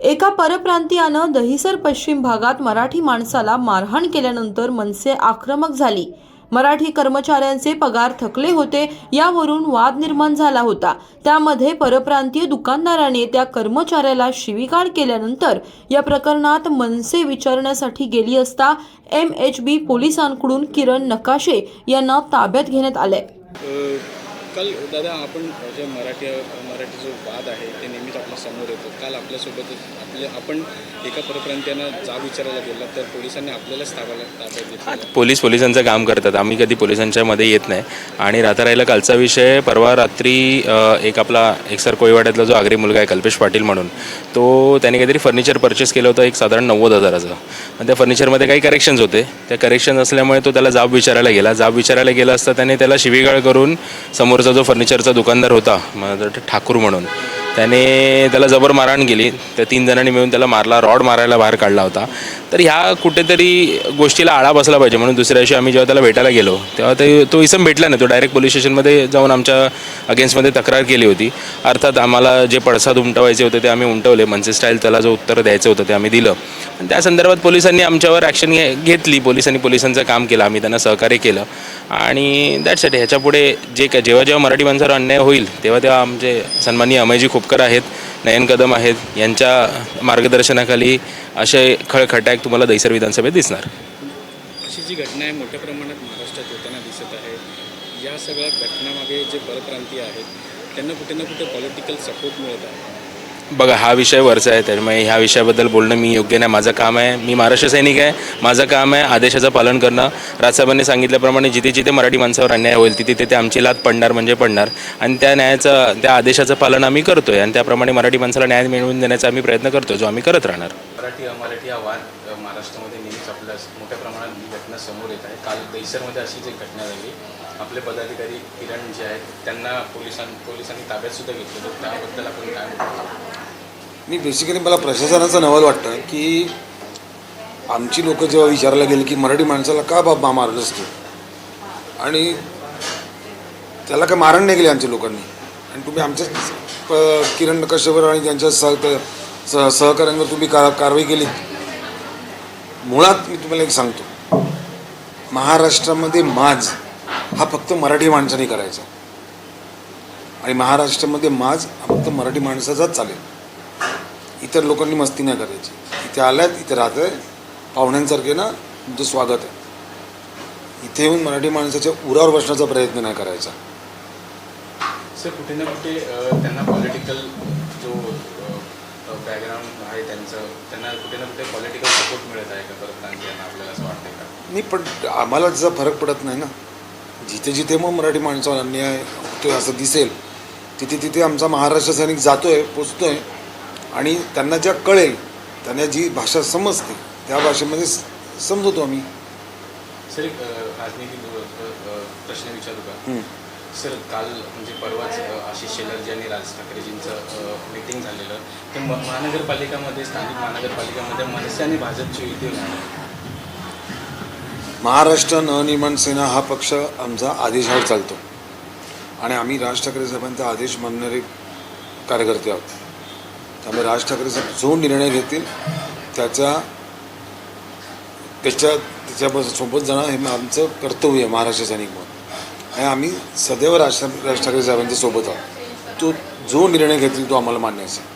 एका परप्रांतीयानं दहिसर पश्चिम भागात मराठी माणसाला मारहाण केल्यानंतर मनसे आक्रमक झाली। मराठी कर्मचाऱ्यांचे पगार थकले होते, यावरून वाद निर्माण झाला होता। त्यामध्ये परप्रांतीय दुकानदाराने त्या कर्मचाऱ्याला शिवीगाळ केल्यानंतर या प्रकरणात मनसे विचारण्यासाठी गेली असता MHB पोलिसांकडून किरण नकाशे यांना ताब्यात घेण्यात आले। काल दादा आपण जे मराठी जो वाद आहे ते नेहमीच आपल्या समोर येतो। काल आपल्यासोबत आपण एका परप्रांतीयांना जाब विचारायला गेला तर पोलिसांनी आपल्यालाच ताब्यात घेतलं। पोलिसांचं काम करतात, आम्ही कधी पोलिसांच्या मध्ये येत नाही। आणि राहिला कालचा विषय, परवा रात्री एक सर कोळीवाड्यातला जो आगरी मुलगा आहे कल्पेश पाटील म्हणून, तो त्याने काहीतरी फर्निचर परचेस केलं होतं, एक साधारण 90,000चं। आणि त्या फर्निचरमध्ये काही करेक्शन्स होते। त्या करेक्शन असल्यामुळे तो त्याला जाब विचारायला गेला असता त्याने त्याला शिवीगाळ करून समोरचा जो फर्निचरचा दुकानदार होता ठाकूर म्हणून, त्याने त्याला जबर मारहाण केली। त्या 3 जणांनी मिळून त्याला मारला, रॉड मारायला बाहेर काढला होता। तर ह्या कुठेतरी गोष्टीला आळा बसला पाहिजे म्हणून दुसऱ्या दिवशी आम्ही जेव्हा त्याला भेटायला गेलो तेव्हा तो इसम भेटला नाही। तो डायरेक्ट पोलीस स्टेशनमध्ये जाऊन आमच्या अगेन्स्टमध्ये तक्रार केली होती। अर्थात आम्हाला जे पडसाद उमटवायचे होते ते आम्ही उमटवले, मनसे स्टाईल त्याला जो उत्तर द्यायचं होतं ते आम्ही दिलं। आणि त्या संदर्भात पोलिसांनी आमच्यावर ॲक्शन घेतली, पोलिसांचं काम केलं, आम्ही त्यांना सहकार्य केलं। आणि दॅट्स इट। ह्याच्यापुढे जेव्हा मराठी माणसावर अन्याय होईल तेव्हा आमचे सन्माननीय अमयजी खोपकर आहेत, नयन कदम आहेत, यांच्या मार्गदर्शनाखाली असे खळखटाक तुम्हाला दहिसर विधानसभेत दिसणार। अशी जी घटना आहे मोठ्या प्रमाणात महाराष्ट्रात होताना दिसत आहे। या सगळ्या घटनामागे जे परप्रांतीय आहेत त्यांना कुठे ना कुठे पॉलिटिकल सपोर्ट मिळत आहे। बघा, हा विषय वरचा आहे, त्यामुळे ह्या विषयाबद्दल बोलणं मी योग्य नाही। माझं काम आहे, मी महाराष्ट्र सैनिक आहे, माझं काम आहे आदेशाचं पालन करणं। राजसाहेबांनी सांगितल्याप्रमाणे जिथे माराठी माणसावर अन्याय होईल तिथे आमची लात पडणार म्हणजे पडणार। आणि त्या आदेशाचं पालन आम्ही करतो आहे आणि त्याप्रमाणे मराठी माणसाला न्याय मिळवून देण्याचा आम्ही प्रयत्न करतो, जो आम्ही करत राहणार। मराठी हा वाद महाराष्ट्रामध्ये नेहमीच आपल्या मोठ्या प्रमाणात ही घटना समोर येत आहे। काल दहिसरमध्ये अशीच एक घटना झाली। आपले पदाधिकारी किरण जे आहेत त्यांना पोलिसांनी ताब्यात सुद्धा घेतलं, तर त्याबद्दल आपण काय म्हणतो? मी बेसिकली मला प्रशासनाचं नवल वाटतं की आमची लोक जेव्हा विचारायला गेली की मराठी माणसाला का बाबा मारलंस तू, आणि त्याला काय मारण नाही केले आमच्या लोकांनी, आणि तुम्ही आमच्या किरण नकाशेवर आणि त्यांच्या सहकाऱ्यांवर तुम्ही कारवाई केली। मुळात मी तुम्हाला एक सांगतो, महाराष्ट्रामध्ये माज हा फक्त मराठी माणसाने करायचा, आणि महाराष्ट्रामध्ये माज हा फक्त मराठी माणसाचाच चालेल। इतर लोकांनी मस्ती नाही करायची। इथे आल्यात, इथे राहत आहे, पाहुण्यांसारखे ना तुमचं स्वागत आहे। इथे येऊन मराठी माणसाच्या उरावर बसण्याचा प्रयत्न नाही करायचा। सर, कुठे ना कुठे त्यांना पॉलिटिकल जो बॅकग्राऊंड आहे त्यांना कुठे ना कुठे पॉलिटिकल सपोर्ट मिळत आहे का परप्रांतीयांना, आपल्याला असं वाटतंय का? नाही, पण आम्हाला त्याचा फरक पडत नाही ना। जिथे मग मराठी माणसावर अन्याय होतोय असं दिसेल तिथे आमचा महाराष्ट्र सैनिक जातोय, पोचतोय, आणि त्यांना ज्या कळेल, त्यांना जी भाषा समजते त्या भाषेमध्ये समजवतो आम्ही। सर, एक राजनीतिक प्रश्न विचारू का? सर, काल म्हणजे परवाच आशिष शेलारजी आणि राज ठाकरेजींचं मीटिंग झालेलं, ते महानगरपालिकामध्ये, स्थानिक महानगरपालिकामध्ये मनसे आणि भाजपची युती होणार। महाराष्ट्र नवनिर्माण सेना हा पक्ष आमचा आदेशावर चालतो, आणि आम्ही राज ठाकरे साहेबांचा आदेश मानणारे कार्यकर्ते आहोत। त्यामुळे राज ठाकरे साहेब जो निर्णय घेतील त्याच्यासोबत जाणं हे आमचं कर्तव्य आहे महाराष्ट्र सैनिक म्हणून, आणि आम्ही सदैव राज ठाकरे साहेबांच्या सोबत आहोत। तो जो निर्णय घेतील तो आम्हाला मान्य असेल।